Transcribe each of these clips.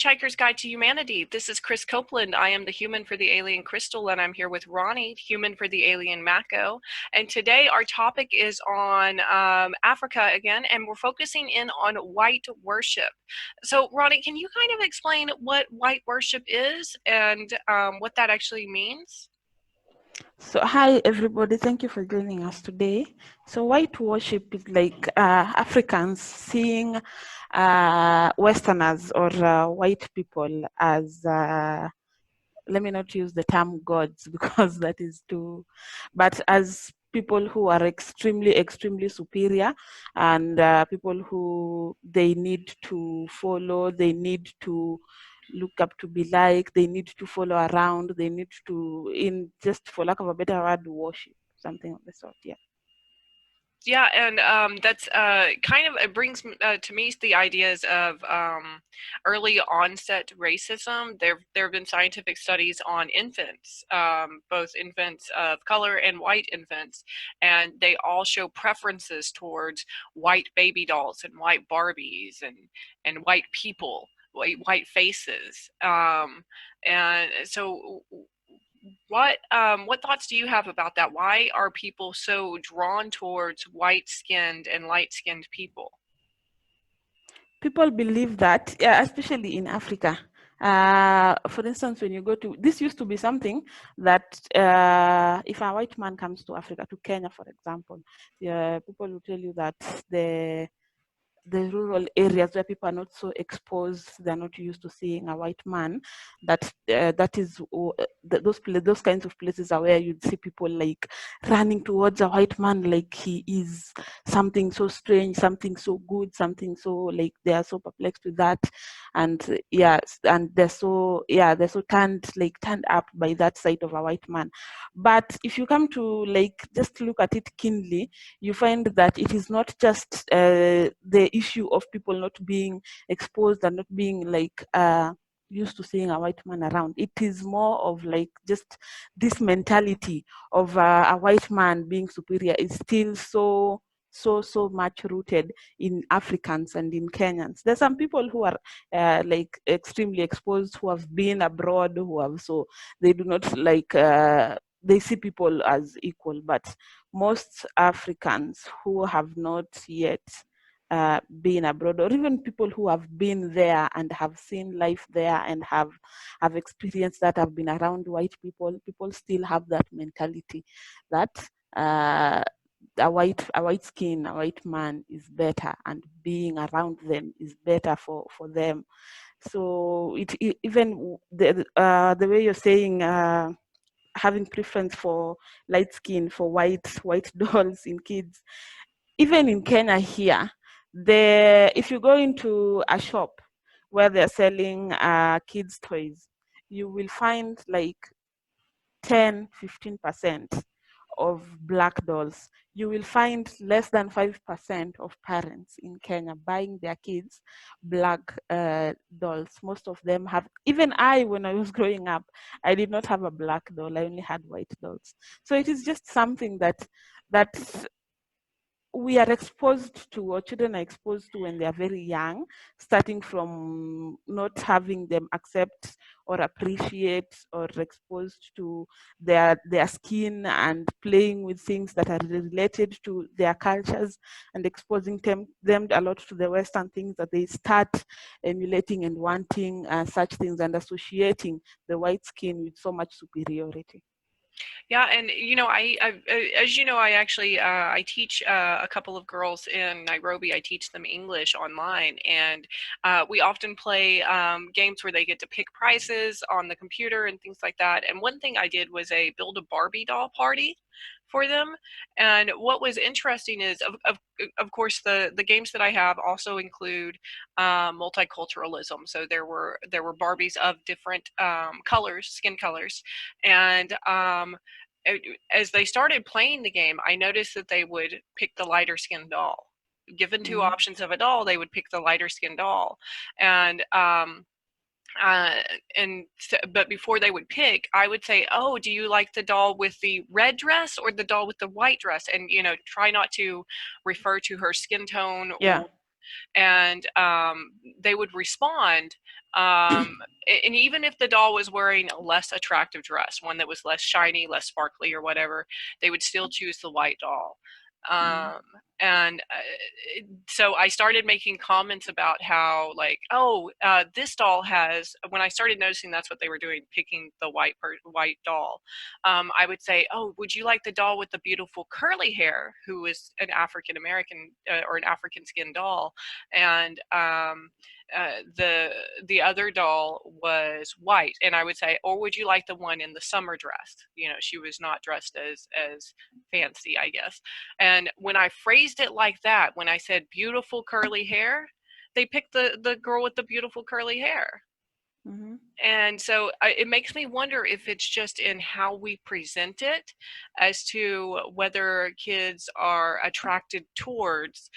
Hitchhiker's Guide to Humanity. This is Chris Copeland. I am the human for the alien Crystal, and I'm here with Roni, human for the alien Mako. And today our topic is on Africa again, and we're focusing in on white worship. So, Roni, can you kind of explain what white worship is and what that actually means? So hi everybody, thank you for joining us today. So white worship is like Africans seeing Westerners or white people as, let me not use the term gods because that is too, but as people who are extremely superior, and people who they need to follow, they need to look up to be like, they need to follow around, they need to, in just for lack of a better word, worship, something of the sort. Yeah, and that's kind of, it brings to me the ideas of early onset racism. There have been scientific studies on infants, both infants of color and white infants, and they all show preferences towards white baby dolls and white Barbies and white people, white faces. And so what thoughts do you have about that? Why are people so drawn towards white-skinned and light-skinned people? People believe that, especially in Africa. For instance, when you go to, this used to be something that if a white man comes to Africa, to Kenya, for example, people will tell you that the rural areas where people are not so exposed, they're not used to seeing a white man, that is those kinds of places are where you'd see people like running towards a white man like he is something so strange, something so good, something so, like, they are so perplexed with that. And and they're so turned up by that sight of a white man. But if you come to, like, just look at it keenly, you find that it is not just the issue of people not being exposed and not being used to seeing a white man around. It is more of like just this mentality of a white man being superior is still so much rooted in Africans and in Kenyans. There's some people who are like extremely exposed, who have been abroad, who have, so they do not they see people as equal. But most Africans who have not yet been abroad, or even people who have been there and have seen life there and have experienced that, have been around white people, people still have that mentality that a white man is better, and being around them is better for them. So even the way you're saying, having preference for light skin, for white dolls in kids, even in Kenya here, if you go into a shop where they're selling kids toys, you will find like 10-15% of black dolls. You will find less than 5% of parents in Kenya buying their kids black dolls. Most of them have, even I, when I was growing up, I did not have a black doll. I only had white dolls. So it is just something that we are exposed to, or children are exposed to when they are very young, starting from not having them accept or appreciate or exposed to their skin, and playing with things that are related to their cultures, and exposing them a lot to the Western things, that they start emulating and wanting such things, and associating the white skin with so much superiority. Yeah, and as you know, I actually I teach a couple of girls in Nairobi. I teach them English online, and we often play games where they get to pick prizes on the computer and things like that. And one thing I did was a build a Barbie doll party for them. And what was interesting is, of course, the games that I have also include multiculturalism. So there were Barbies of different colors, skin colors, and as they started playing the game, I noticed that they would pick the lighter skinned doll. Given two options of a doll, they would pick the lighter skinned doll. And uh, but before they would pick, I would say, "Oh, do you like the doll with the red dress or the doll with the white dress?" And try not to refer to her skin tone, Yeah. and they would respond. And even if the doll was wearing a less attractive dress, one that was less shiny, less sparkly, or whatever, they would still choose the white doll. Um, and so I started making comments about how, like, oh, this doll has. When I started noticing that's what they were doing, picking the white doll, I would say, oh, would you like the doll with the beautiful curly hair, who is an African American or an African skin doll, and the other doll was white, and I would say, or would you like the one in the summer dress? You know, she was not dressed as fancy, I guess. And when I phrased it like that, when I said beautiful curly hair, they picked the girl with the beautiful curly hair. And so it makes me wonder if it's just in how we present it as to whether kids are attracted towards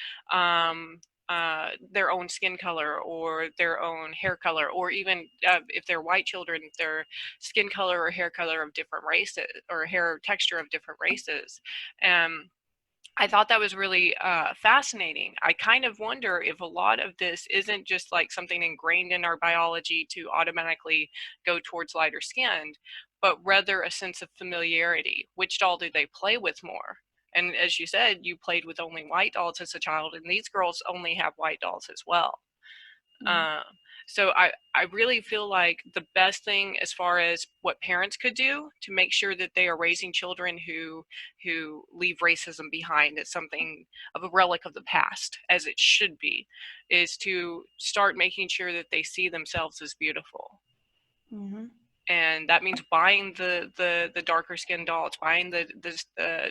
their own skin color or their own hair color, or even if they're white children, their skin color or hair color of different races, or hair texture of different races. I thought that was really fascinating. I kind of wonder if a lot of this isn't just like something ingrained in our biology to automatically go towards lighter skinned, but rather a sense of familiarity. Which doll do they play with more? And as you said, you played with only white dolls as a child, and these girls only have white dolls as well. Uh, so I really feel like the best thing as far as what parents could do to make sure that they are raising children who leave racism behind as something of a relic of the past, as it should be, is to start making sure that they see themselves as beautiful. And that means buying the darker skinned dolls, buying the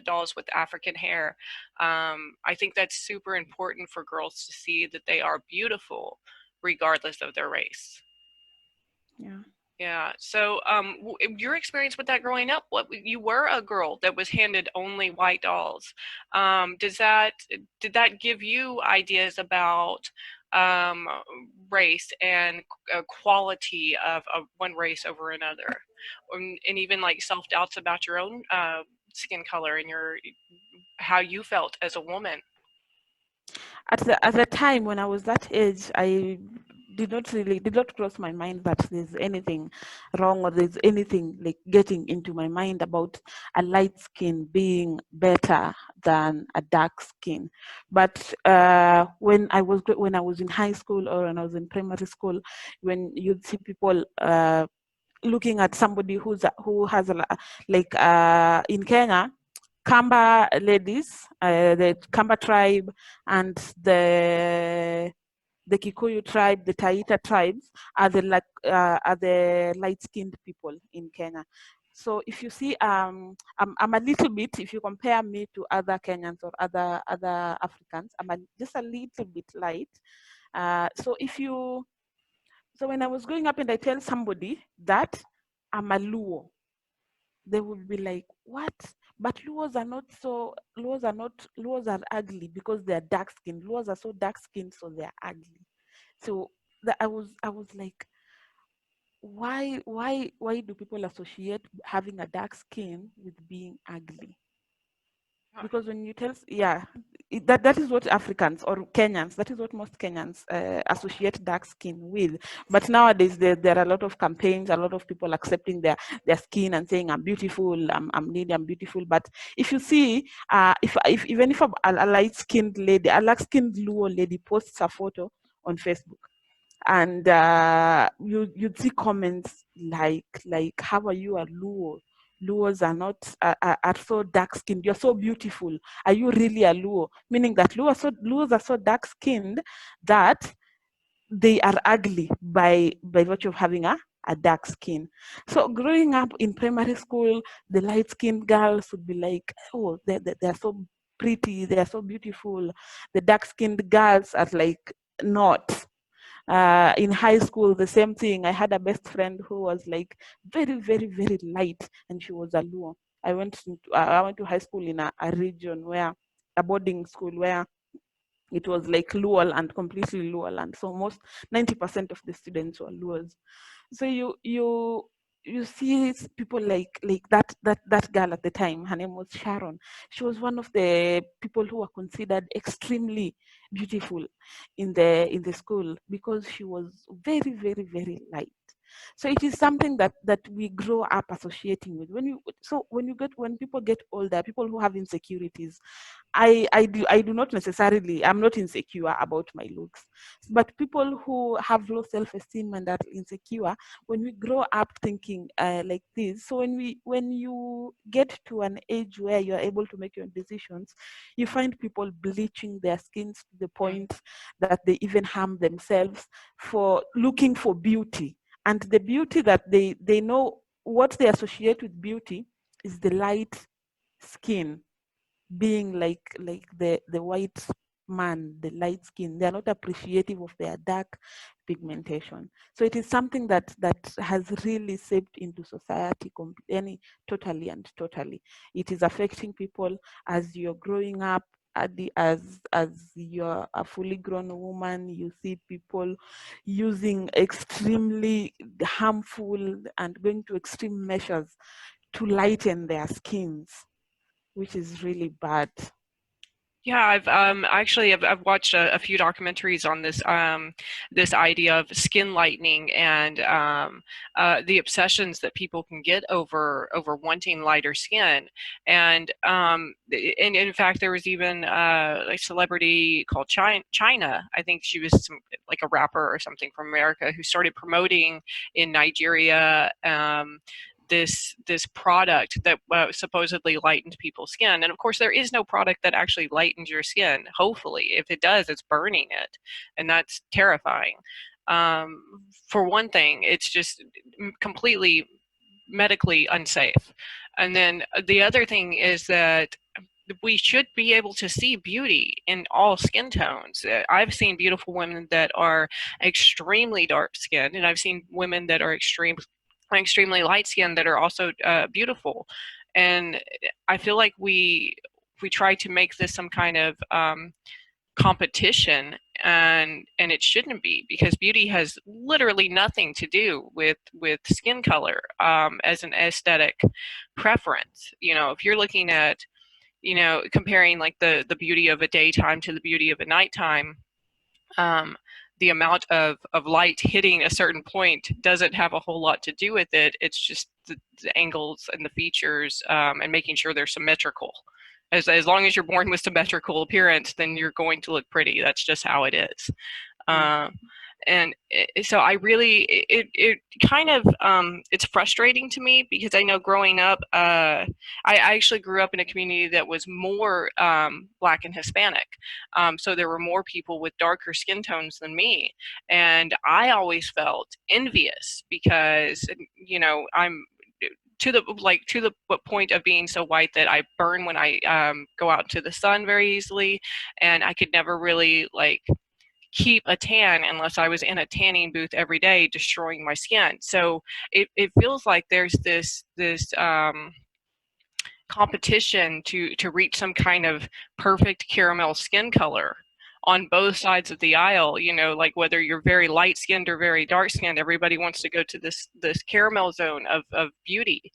dolls with African hair. I think that's super important for girls to see that they are beautiful regardless of their race. Yeah. So, your experience with that growing up, what you were a girl that was handed only white dolls. Does that did that give you ideas about um, race and quality of one race over another, and even like self doubts about your own skin color and your how you felt as a woman? At the time when I was that age, I did not cross my mind that there's anything wrong or there's anything like getting into my mind about a light skin being better than a dark skin. But when I was in high school or when I was in primary school, when you'd see people looking at somebody who has like in Kenya, Kamba ladies, the Kamba tribe, and the Kikuyu tribe, the Taita tribes are the light-skinned people in Kenya. So if you see, I'm a little bit. If you compare me to other Kenyans or other Africans, just a little bit light. So when I was growing up and I tell somebody that I'm a Luo, they would be like, "What? But Luos are ugly because they're dark skinned. Luos are so dark skinned, so they're ugly." So I was like, why do people associate having a dark skin with being ugly? Because when you tell, that is what Africans or Kenyans, that is what most Kenyans associate dark skin with. But nowadays there are a lot of campaigns, a lot of people accepting their skin and saying I'm beautiful, I'm beautiful. But if you see, if even if a light-skinned lady, a light-skinned Luo lady posts a photo on Facebook, and you'd see comments like how are you a Luo? Luos are not are so dark skinned. You're so beautiful. Are you really a Luo? Meaning that Luos are so dark skinned that they are ugly by virtue of having a dark skin. So growing up in primary school, the light skinned girls would be like, oh, they're so pretty, they're so beautiful. The dark skinned girls are like not. In high school, the same thing. I had a best friend who was like very, very, very light, and she was a Luo. I went to high school in a region where a boarding school where it was like Luo and completely Luo land. So most 90% of the students were Luos. So you see people like that girl at the time. Her name was Sharon. She was one of the people who were considered extremely beautiful in the school because she was very, very, very light. So it is something that we grow up associating with. When people get older, people who have insecurities, I do not necessarily, I'm not insecure about my looks, but people who have low self-esteem and are insecure, when we grow up thinking like this, so when you get to an age where you're able to make your decisions, you find people bleaching their skins to the Mm. point that they even harm themselves for looking for beauty. And the beauty that they know, what they associate with beauty is the light skin, being like the white man, the light skin. They are not appreciative of their dark pigmentation. So it is something that has really seeped into society totally and totally. It is affecting people as you're growing up. As you're a fully grown woman, you see people using extremely harmful and going to extreme measures to lighten their skins, which is really bad. Yeah, I've watched a few documentaries on this idea of skin lightening and the obsessions that people can get over wanting lighter skin. And in fact, there was even a celebrity called China. I think she was like a rapper or something from America who started promoting in Nigeria. This product that supposedly lightened people's skin. And of course, there is no product that actually lightens your skin. Hopefully, if it does, it's burning it, and that's terrifying. For one thing, it's just completely medically unsafe. And then the other thing is that we should be able to see beauty in all skin tones. I've seen beautiful women that are extremely dark skinned, and I've seen women that are extremely light skinned that are also beautiful. And I feel like we try to make this some kind of competition, and it shouldn't be, because beauty has literally nothing to do with skin color as an aesthetic preference. You know, if you're looking at, you know, comparing like the beauty of a daytime to the beauty of a nighttime, um, the amount of light hitting a certain point doesn't have a whole lot to do with it. It's just the angles and the features, and making sure they're symmetrical. As long as you're born with symmetrical appearance, then you're going to look pretty. That's just how it is. Yeah. Uh, and so I really, it kind of, it's frustrating to me because I know growing up, I actually grew up in a community that was more Black and Hispanic. So there were more people with darker skin tones than me. And I always felt envious because, you know, I'm to the point of being so white that I burn when I go out into the sun very easily, and I could never really like keep a tan unless I was in a tanning booth every day destroying my skin. So it feels like there's this competition to reach some kind of perfect caramel skin color on both sides of the aisle. You know, like whether you're very light skinned or very dark skinned, everybody wants to go to this caramel zone of beauty.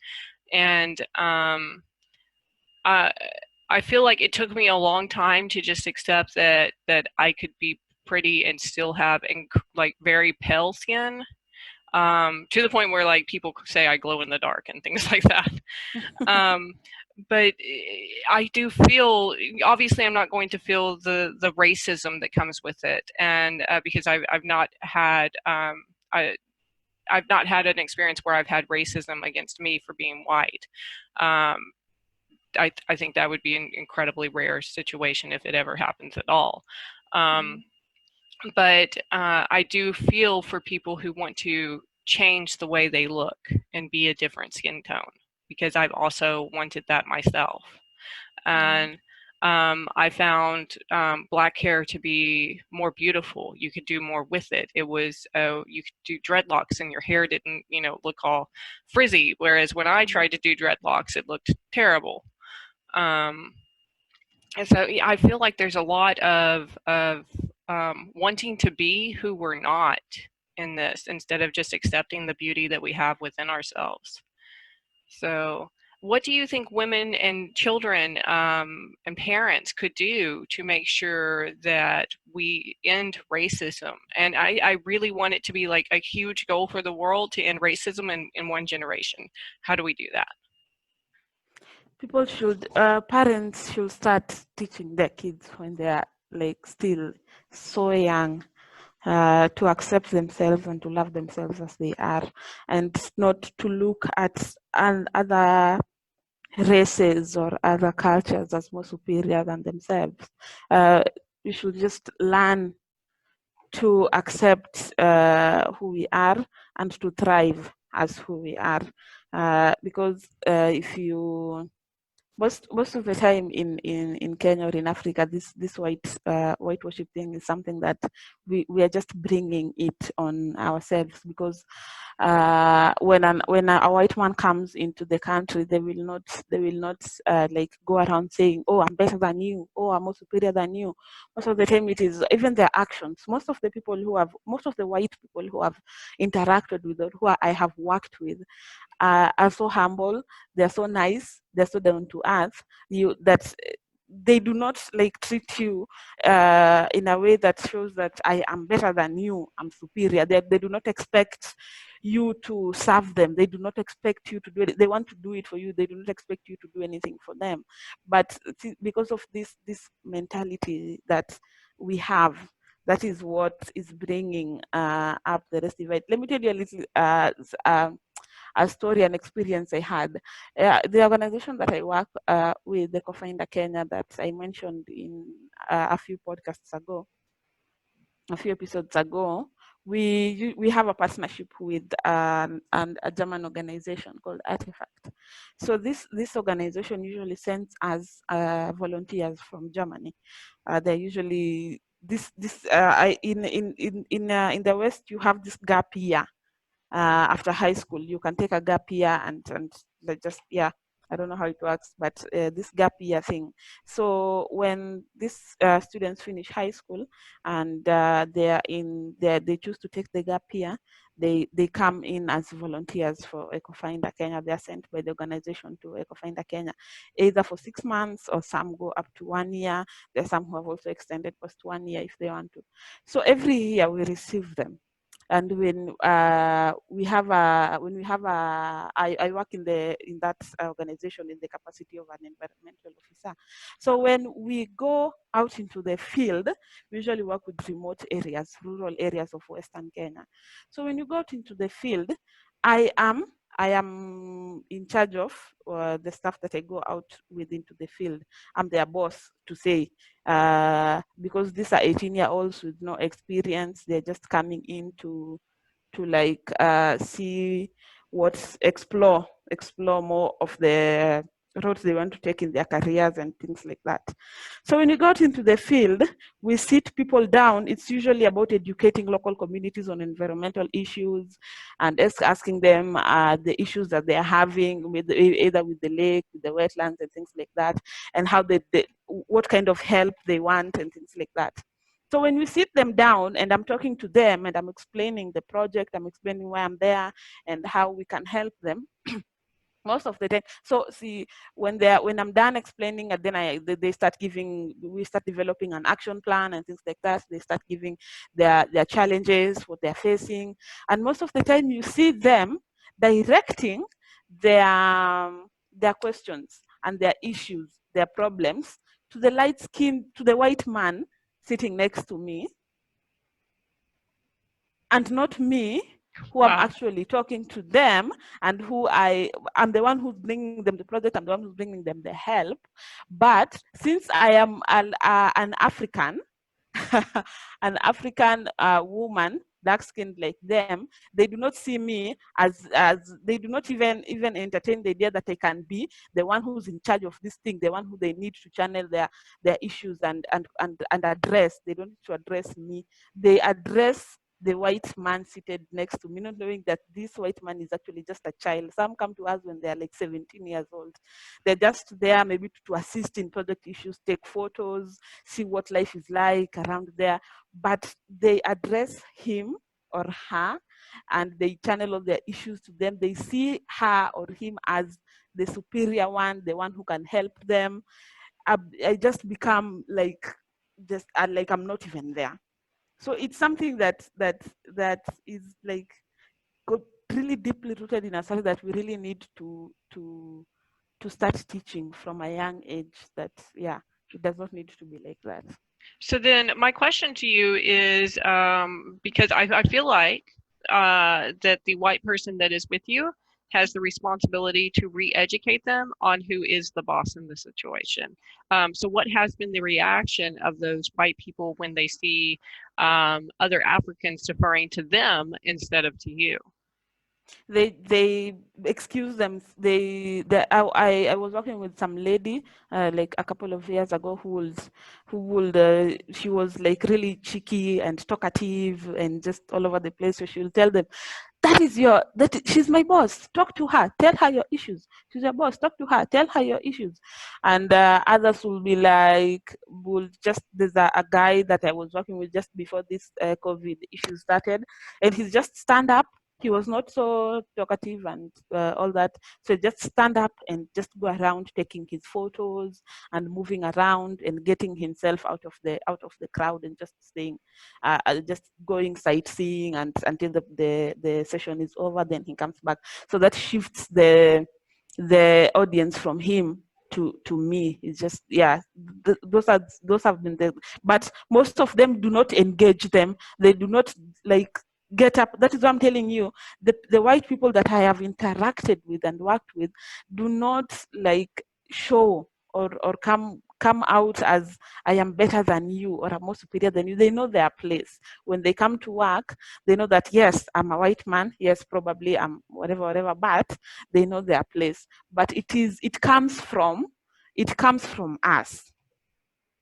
And uh, I feel like it took me a long time to just accept that I could be pretty and still have like very pale skin, to the point where like people say I glow in the dark and things like that. Um, but I do feel, obviously I'm not going to feel the racism that comes with it, and because I've not had I've not had an experience where I've had racism against me for being white. Um, I think that would be an incredibly rare situation if it ever happens at all. Um, but I do feel for people who want to change the way they look and be a different skin tone, because I've also wanted that myself. And I found Black hair to be more beautiful. You could do more with it. It was, you could do dreadlocks and your hair didn't, you know, look all frizzy. Whereas when I tried to do dreadlocks, it looked terrible. Um, and so yeah, I feel like there's a lot of wanting to be who we're not. in this instead of just accepting the beauty that we have within ourselves. So, what do you think women and children and parents could do to make sure that we end racism? And I really want it to be like a huge goal for the world to end racism in one generation. How do we do that? People should, parents should start teaching their kids when they are like still so young, to accept themselves and to love themselves as they are, and not to look at other races or other cultures as more superior than themselves. We should just learn to accept who we are and to thrive as who we are. Because if you most of the time in Kenya or in Africa, this white worship thing is something that we are just bringing it on ourselves, because when a white man comes into the country, they will not like go around saying, oh, I'm better than you, oh, I'm more superior than you. Most of the time it is even their actions. Most of the white people who have interacted with, or I have worked with, are so humble, they're so nice, they're so down to earth, that they do not like treat you in a way that shows that I am better than you, I'm superior. They do not expect you to serve them. They do not expect you to do it. They want to do it for you. They do not expect you to do anything for them. But because of this mentality that we have, that is what is bringing up the rest of it. Let me tell you a little a story and experience I had. The organization that I work with, the Co-Finder Kenya, that I mentioned in a few podcasts ago, a few episodes ago, we have a partnership with a German organization called Artifact. So this organization usually sends us volunteers from Germany. They're usually in the West, you have this gap year. After high school, you can take a gap year and like just, yeah, I don't know how it works, but this gap year thing. So when these students finish high school and they choose to take the gap year, they come in as volunteers for EcoFinder Kenya. They are sent by the organization to EcoFinder Kenya, either for 6 months, or some go up to 1 year. There are some who have also extended past 1 year if they want to. So every year we receive them. And when I work in that organization in the capacity of an environmental officer. So when we go out into the field, we usually work with remote areas, rural areas of Western Kenya. So when you go out into the field, I am in charge of the stuff that I go out with into the field. I'm their boss, to say, because these are 18-year-olds with no experience. They're just coming in to like see explore more of the roads they want to take in their careers and things like that. So when we got into the field, we sit people down. It's usually about educating local communities on environmental issues and asking them the issues that they're having with either with the lake, with the wetlands and things like that, and how what kind of help they want and things like that. So when we sit them down and I'm talking to them and I'm explaining the project, I'm explaining why I'm there and how we can help them, most of the time. So see, when I'm done explaining, and then we start developing an action plan and things like that. They start giving their challenges, what they're facing, and most of the time you see them directing their questions and their issues, their problems, to the white man sitting next to me, and not me, who I'm Wow. actually talking to them, and I'm the one who's bringing them the project, I'm the one who's bringing them the help. But since I am an African, an African woman, dark skinned like them, they do not see me as they do not even entertain the idea that I can be the one who's in charge of this thing, the one who they need to channel their issues and address. They don't need to address me. They address the white man seated next to me, not knowing that this white man is actually just a child. Some come to us when they're like 17 years old. They're just there maybe to assist in project issues, take photos, see what life is like around there. But they address him or her, and they channel all their issues to them. They see her or him as the superior one, the one who can help them. I just become like like I'm not even there. So it's something that is like really deeply rooted in ourselves, that we really need to start teaching from a young age, that yeah, it does not need to be like that. So then my question to you is, because I feel like that the white person that is with you has the responsibility to re-educate them on who is the boss in the situation. So what has been the reaction of those white people when they see other Africans deferring to them instead of to you? They excuse them. I was working with some lady like a couple of years ago who would she was like really cheeky and talkative and just all over the place. So she'll tell them, she's my boss, talk to her, tell her your issues. She's your boss, talk to her, tell her your issues. And others will be like, there's a guy that I was working with just before this COVID issue started, and he's just stand up. He was not so talkative and all that. So just stand up and just go around taking his photos and moving around and getting himself out of the crowd and just staying, just going sightseeing and until the session is over. Then he comes back. So that shifts the audience from him to me. It's just, yeah, those have been the, but most of them do not engage them. They do not like get up. That is what I'm telling you. The white people that I have interacted with and worked with do not like show or come out as I am better than you or I'm more superior than you. They know their place. When they come to work, they know that yes, I'm a white man. Yes, probably I'm whatever, but they know their place. But it comes from us.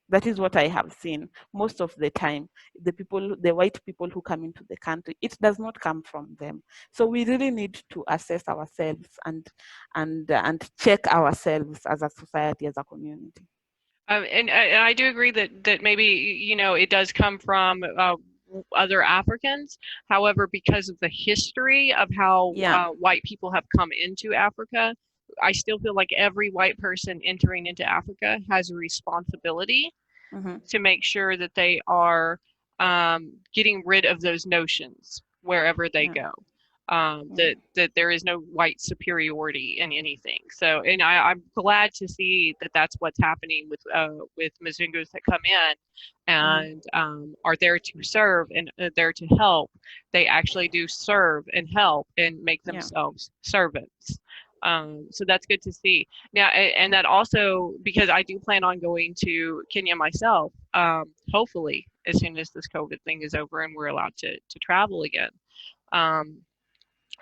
That is what I have seen most of the time. The white people who come into the country, it does not come from them. So we really need to assess ourselves and check ourselves as a society, as a community. And I do agree that maybe it does come from other Africans. However, because of the history of how Yeah. white people have come into Africa, I still feel like every white person entering into Africa has a responsibility Mm-hmm. to make sure that they are getting rid of those notions wherever they Yeah. go. Yeah. That there is no white superiority in anything. So, and I'm glad to see that that's what's happening with Mzungus that come in Mm-hmm. and are there to serve and there to help. They actually do serve and help and make Yeah. themselves servants. So that's good to see. Now, and that also, because I do plan on going to Kenya myself, hopefully as soon as this COVID thing is over and we're allowed to travel again. Um,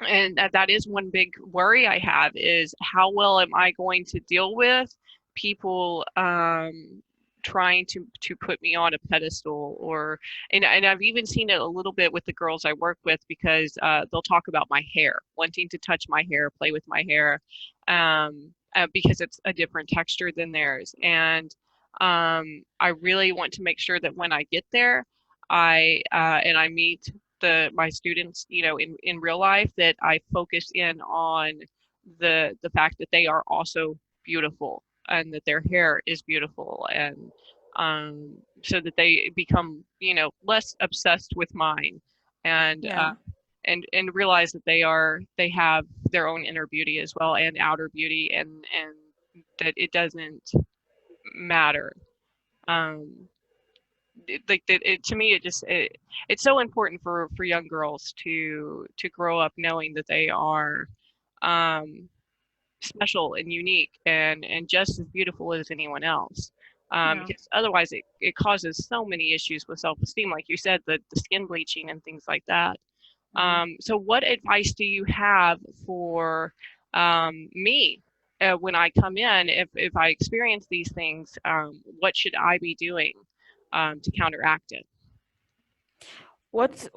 and that is one big worry I have, is how well am I going to deal with people trying to put me on a pedestal, or and I've even seen it a little bit with the girls I work with, because they'll talk about my hair, wanting to touch my hair, play with my hair, because it's a different texture than theirs. And I really want to make sure that when I get there, I meet my students, in real life, that I focus in on the fact that they are also beautiful and that their hair is beautiful, and so that they become, less obsessed with mine, and Yeah. and realize that they have their own inner beauty as well, and outer beauty, and that it doesn't matter. Um, like that, to me, it's so important for young girls to grow up knowing that they are um, special and unique and just as beautiful as anyone else. Yeah. Because otherwise it causes so many issues with self-esteem, like you said, the skin bleaching and things like that. Mm-hmm. So what advice do you have for me when I come in, if I experience these things? What should I be doing to counteract it? What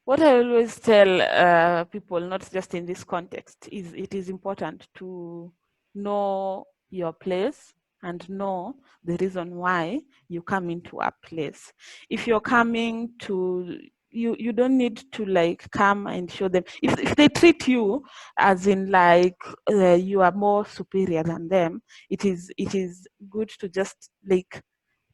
what I always tell people, not just in this context, is it is important to know your place. and know the reason why you come into a place. If you're coming to, you don't need to like come and show them. If they treat you as in like you are more superior than them, it is good to just like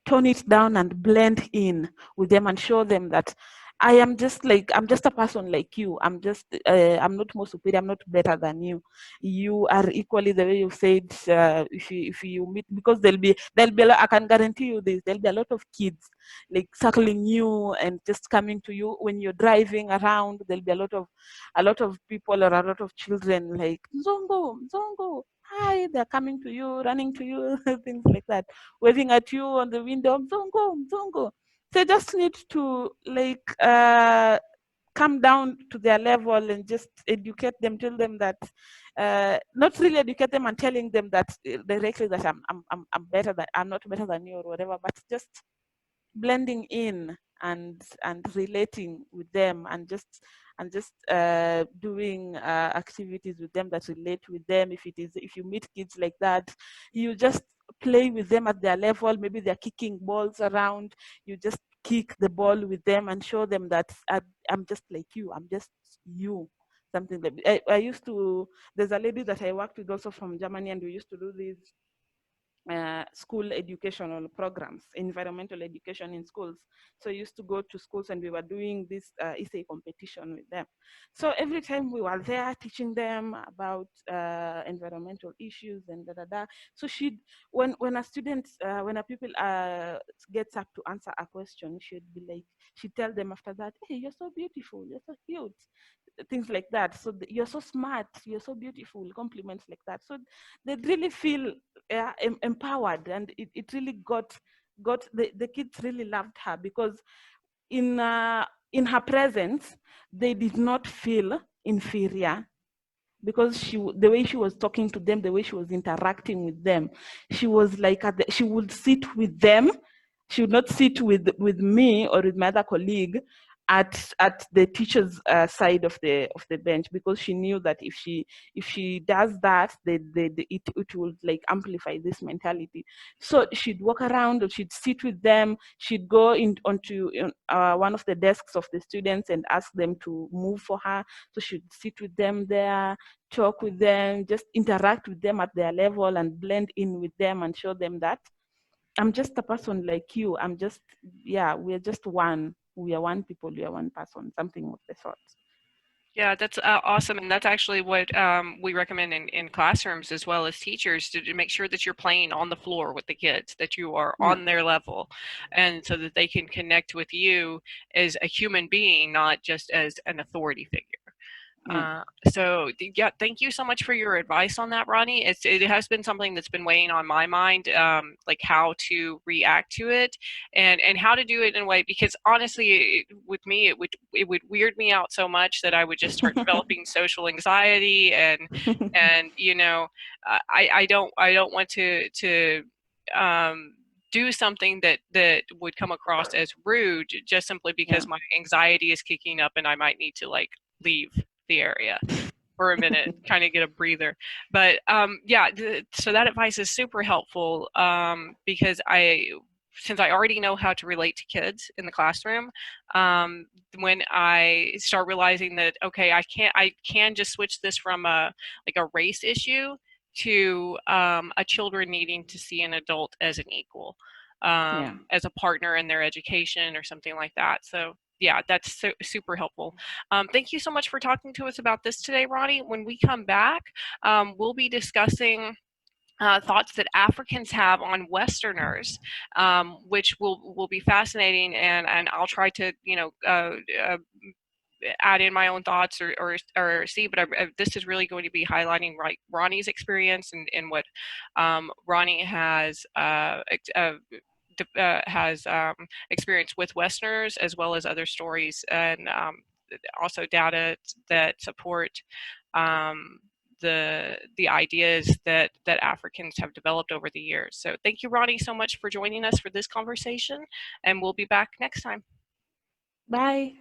tone it down and blend in with them and show them that I'm just a person like you. I'm not more superior. I'm not better than you. You are equally, the way you said. If you meet, because I can guarantee you this. There'll be a lot of kids like circling you and just coming to you when you're driving around. There'll be a lot of people or a lot of children like Mzungu, Mzungu. Hi, they're coming to you, running to you, things like that, waving at you on the window, Mzungu, Mzungu. They just need to like come down to their level and just educate them, tell them that not really educate them and telling them that directly that I'm better than, I'm not better than you or whatever, but just blending in and relating with them and just doing activities with them that relate with them. If you meet kids like that, you just play with them at their level. Maybe they're kicking balls around, you just kick the ball with them and show them that I'm just like you, I'm just you. Something like I used to, there's a lady that I worked with also from Germany, and we used to do these school educational programs, environmental education in schools. So I used to go to schools and we were doing this essay competition with them. So every time we were there teaching them about environmental issues and da da da. So when a student, when a people gets up to answer a question, she'd be like, she'd tell them after that, hey, you're so beautiful, you're so cute, things like that. So you're so smart, you're so beautiful, compliments like that. So they really feel empowered, and it really got the kids really loved her, because in her presence they did not feel inferior, because the way she was talking to them, the way she was interacting with them, she was like she would sit with them. She would not sit with me or with my other colleague at the teacher's side of the bench, because she knew that if she does that, it will like amplify this mentality. So she'd walk around, or she'd sit with them. She'd go onto one of the desks of the students and ask them to move for her. So she'd sit with them there, talk with them, just interact with them at their level and blend in with them and show them that I'm just a person like you. We're just one. We are one people, we are one person, something of the sort. Yeah, that's awesome. And that's actually what we recommend in classrooms as well as teachers, to make sure that you're playing on the floor with the kids, that you are Yeah. on their level, and so that they can connect with you as a human being, not just as an authority figure. Yeah. So yeah, thank you so much for your advice on that, Ronnie. It has been something that's been weighing on my mind, like how to react to it, and how to do it in a way, because honestly, with me, it would weird me out so much that I would just start developing social anxiety, and I don't want to do something that would come across as rude, just simply because Yeah. my anxiety is kicking up and I might need to like leave the area for a minute, kind of get a breather. But yeah, so that advice is super helpful, because since I already know how to relate to kids in the classroom, when I start realizing that, okay, I can just switch this from a race issue to a children needing to see an adult as an equal, Yeah. as a partner in their education or something like that. So yeah, that's super helpful. Thank you so much for talking to us about this today, Ronnie. When we come back, we'll be discussing thoughts that Africans have on Westerners, which will be fascinating, and I'll try to add in my own thoughts or see, but this is really going to be highlighting Ronnie's experience and what Ronnie has experienced with Westerners, as well as other stories, and also data that support um, the ideas that Africans have developed over the years. So thank you, Ronnie, so much for joining us for this conversation, and we'll be back next time. Bye.